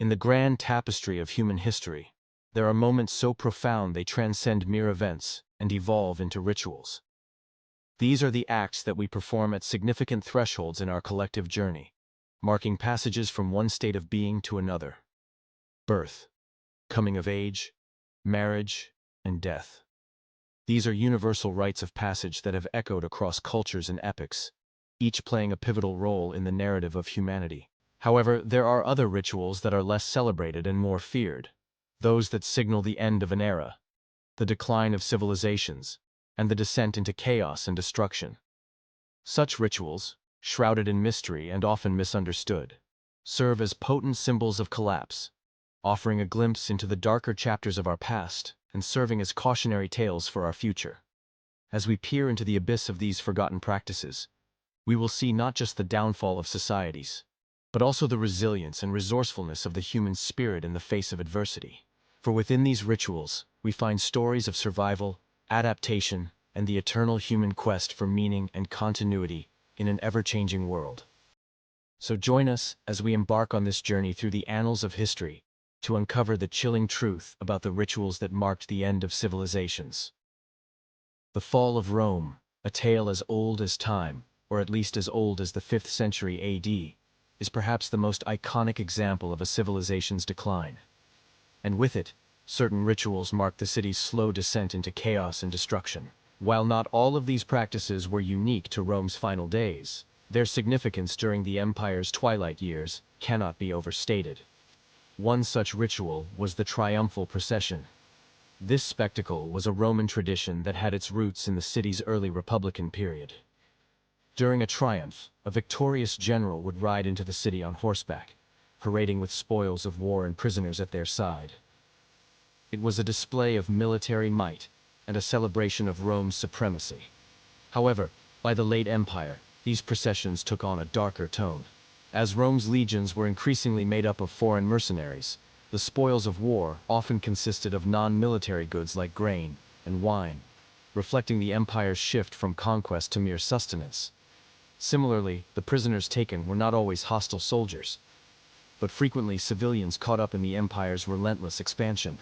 In the grand tapestry of human history, there are moments so profound they transcend mere events and evolve into rituals. These are the acts that we perform at significant thresholds in our collective journey, marking passages from one state of being to another. Birth, coming of age, marriage, and death. These are universal rites of passage that have echoed across cultures and epochs, each playing a pivotal role in the narrative of humanity. However, there are other rituals that are less celebrated and more feared, those that signal the end of an era, the decline of civilizations, and the descent into chaos and destruction. Such rituals, shrouded in mystery and often misunderstood, serve as potent symbols of collapse, offering a glimpse into the darker chapters of our past and serving as cautionary tales for our future. As we peer into the abyss of these forgotten practices, we will see not just the downfall of societies, but also the resilience and resourcefulness of the human spirit in the face of adversity. For within these rituals, we find stories of survival, adaptation, and the eternal human quest for meaning and continuity in an ever-changing world. So join us as we embark on this journey through the annals of history to uncover the chilling truth about the rituals that marked the end of civilizations. The fall of Rome, a tale as old as time, or at least as old as the 5th century AD, is perhaps the most iconic example of a civilization's decline. And with it, certain rituals mark the city's slow descent into chaos and destruction. While not all of these practices were unique to Rome's final days, their significance during the empire's twilight years cannot be overstated. One such ritual was the Triumphal procession. This spectacle was a Roman tradition that had its roots in the city's early Republican period. During a triumph, a victorious general would ride into the city on horseback, parading with spoils of war and prisoners at their side. It was a display of military might and a celebration of Rome's supremacy. However, by the late Empire, these processions took on a darker tone. As Rome's legions were increasingly made up of foreign mercenaries, the spoils of war often consisted of non-military goods like grain and wine, reflecting the empire's shift from conquest to mere sustenance. Similarly, the prisoners taken were not always hostile soldiers, but frequently civilians caught up in the empire's relentless expansion.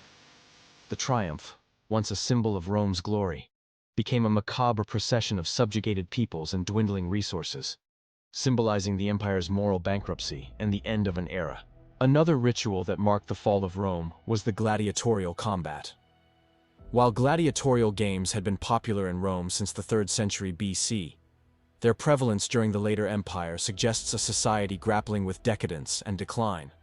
The triumph, once a symbol of Rome's glory, became a macabre procession of subjugated peoples and dwindling resources, symbolizing the empire's moral bankruptcy and the end of an era. Another ritual that marked the fall of Rome was the gladiatorial combat. While gladiatorial games had been popular in Rome since the 3rd century BC, their prevalence during the later empire suggests a society grappling with decadence and decline.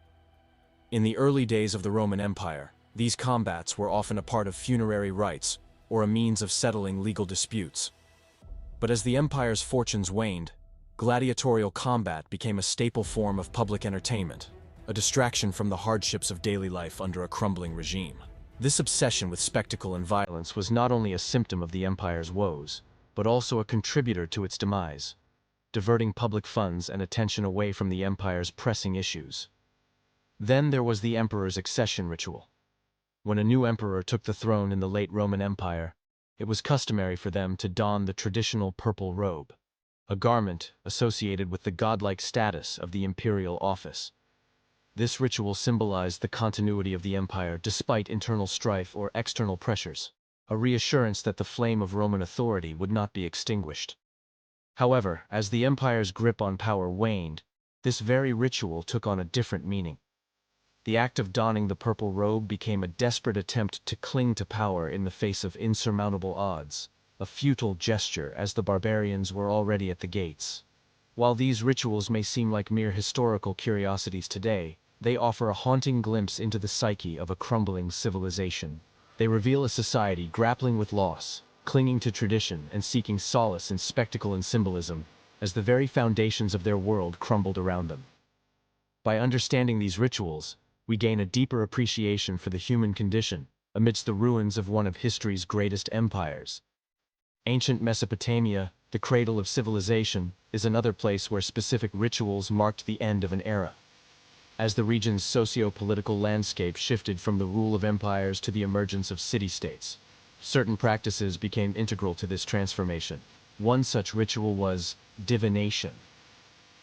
In the early days of the Roman Empire, these combats were often a part of funerary rites or a means of settling legal disputes. But as the empire's fortunes waned, gladiatorial combat became a staple form of public entertainment, a distraction from the hardships of daily life under a crumbling regime. This obsession with spectacle and violence was not only a symptom of the empire's woes, but also a contributor to its demise, diverting public funds and attention away from the empire's pressing issues. Then there was the emperor's accession ritual. When a new emperor took the throne in the late Roman Empire, it was customary for them to don the traditional purple robe, a garment associated with the godlike status of the imperial office. This ritual symbolized the continuity of the empire despite internal strife or external pressures, a reassurance that the flame of Roman authority would not be extinguished. However, as the empire's grip on power waned, this very ritual took on a different meaning. The act of donning the purple robe became a desperate attempt to cling to power in the face of insurmountable odds, a futile gesture as the barbarians were already at the gates. While these rituals may seem like mere historical curiosities today, they offer a haunting glimpse into the psyche of a crumbling civilization. They reveal a society grappling with loss, clinging to tradition and seeking solace in spectacle and symbolism, as the very foundations of their world crumbled around them. By understanding these rituals, we gain a deeper appreciation for the human condition amidst the ruins of one of history's greatest empires. Ancient Mesopotamia, the cradle of civilization, is another place where specific rituals marked the end of an era. As the region's socio-political landscape shifted from the rule of empires to the emergence of city-states, certain practices became integral to this transformation. One such ritual was divination.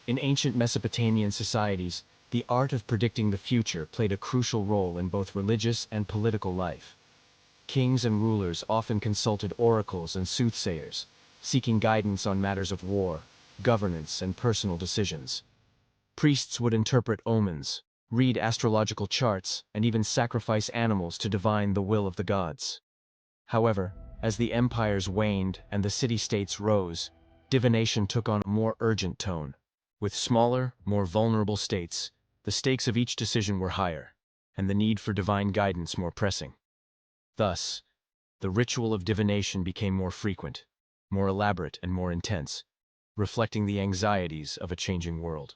In ancient Mesopotamian societies, The art of predicting the future played a crucial role in both religious and political life. Kings and rulers often consulted oracles and soothsayers, seeking guidance on matters of war, governance, and personal decisions. Priests would interpret omens, read astrological charts, and even sacrifice animals to divine the will of the gods. However, as the empires waned and the city-states rose, divination took on a more urgent tone. With smaller, more vulnerable states, the stakes of each decision were higher, and the need for divine guidance more pressing. Thus, the ritual of divination became more frequent, more elaborate, and more intense, reflecting the anxieties of a changing world.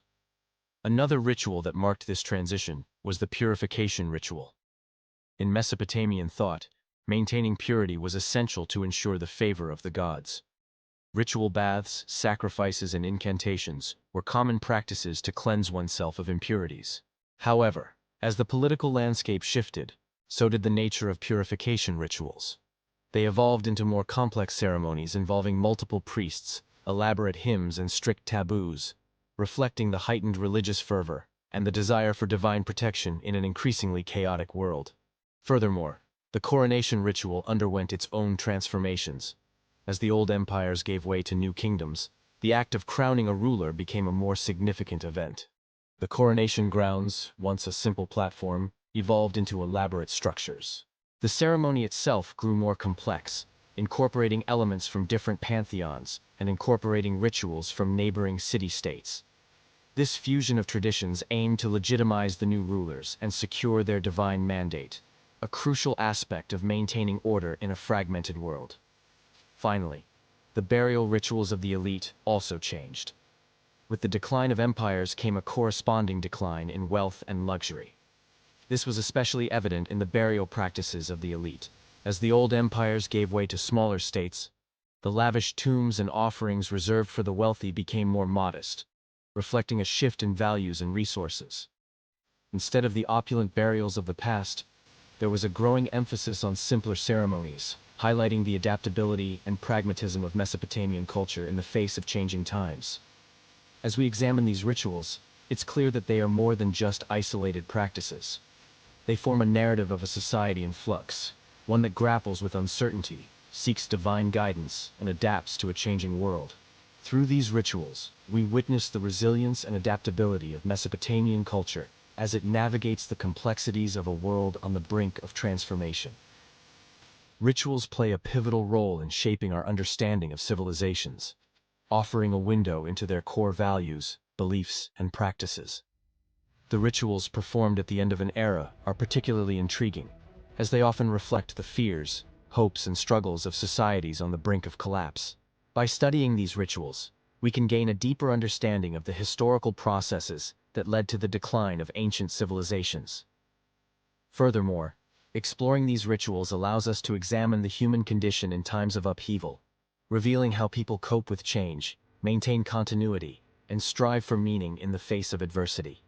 Another ritual that marked this transition was the purification ritual. In Mesopotamian thought, maintaining purity was essential to ensure the favor of the gods. Ritual baths, sacrifices, and incantations were common practices to cleanse oneself of impurities. However, as the political landscape shifted, so did the nature of purification rituals. They evolved into more complex ceremonies involving multiple priests, elaborate hymns, and strict taboos, reflecting the heightened religious fervor and the desire for divine protection in an increasingly chaotic world. Furthermore, the coronation ritual underwent its own transformations. As the old empires gave way to new kingdoms, the act of crowning a ruler became a more significant event. The coronation grounds, once a simple platform, evolved into elaborate structures. The ceremony itself grew more complex, incorporating elements from different pantheons and incorporating rituals from neighboring city-states. This fusion of traditions aimed to legitimize the new rulers and secure their divine mandate, a crucial aspect of maintaining order in a fragmented world. Finally, the burial rituals of the elite also changed. With the decline of empires came a corresponding decline in wealth and luxury. This was especially evident in the burial practices of the elite. As the old empires gave way to smaller states, the lavish tombs and offerings reserved for the wealthy became more modest, reflecting a shift in values and resources. Instead of the opulent burials of the past, there was a growing emphasis on simpler ceremonies, highlighting the adaptability and pragmatism of Mesopotamian culture in the face of changing times. As we examine these rituals, it's clear that they are more than just isolated practices. They form a narrative of a society in flux, one that grapples with uncertainty, seeks divine guidance, and adapts to a changing world. Through these rituals, we witness the resilience and adaptability of Mesopotamian culture as it navigates the complexities of a world on the brink of transformation. Rituals play a pivotal role in shaping our understanding of civilizations, offering a window into their core values, beliefs, and practices. The rituals performed at the end of an era are particularly intriguing, as they often reflect the fears, hopes, and struggles of societies on the brink of collapse. By studying these rituals, we can gain a deeper understanding of the historical processes that led to the decline of ancient civilizations. Furthermore, exploring these rituals allows us to examine the human condition in times of upheaval, revealing how people cope with change, maintain continuity, and strive for meaning in the face of adversity.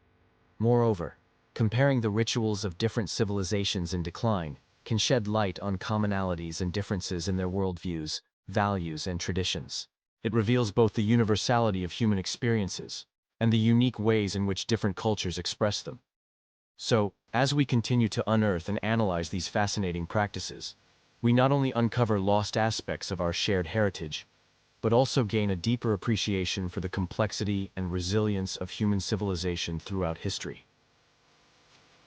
Moreover, comparing the rituals of different civilizations in decline can shed light on commonalities and differences in their worldviews, values, and traditions. It reveals both the universality of human experiences and the unique ways in which different cultures express them. So, as we continue to unearth and analyze these fascinating practices, we not only uncover lost aspects of our shared heritage, but also gain a deeper appreciation for the complexity and resilience of human civilization throughout history.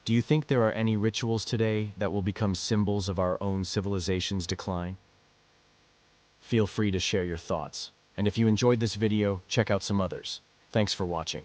Do you think there are any rituals today that will become symbols of our own civilization's decline? Feel free to share your thoughts, and if you enjoyed this video, check out some others. Thanks for watching.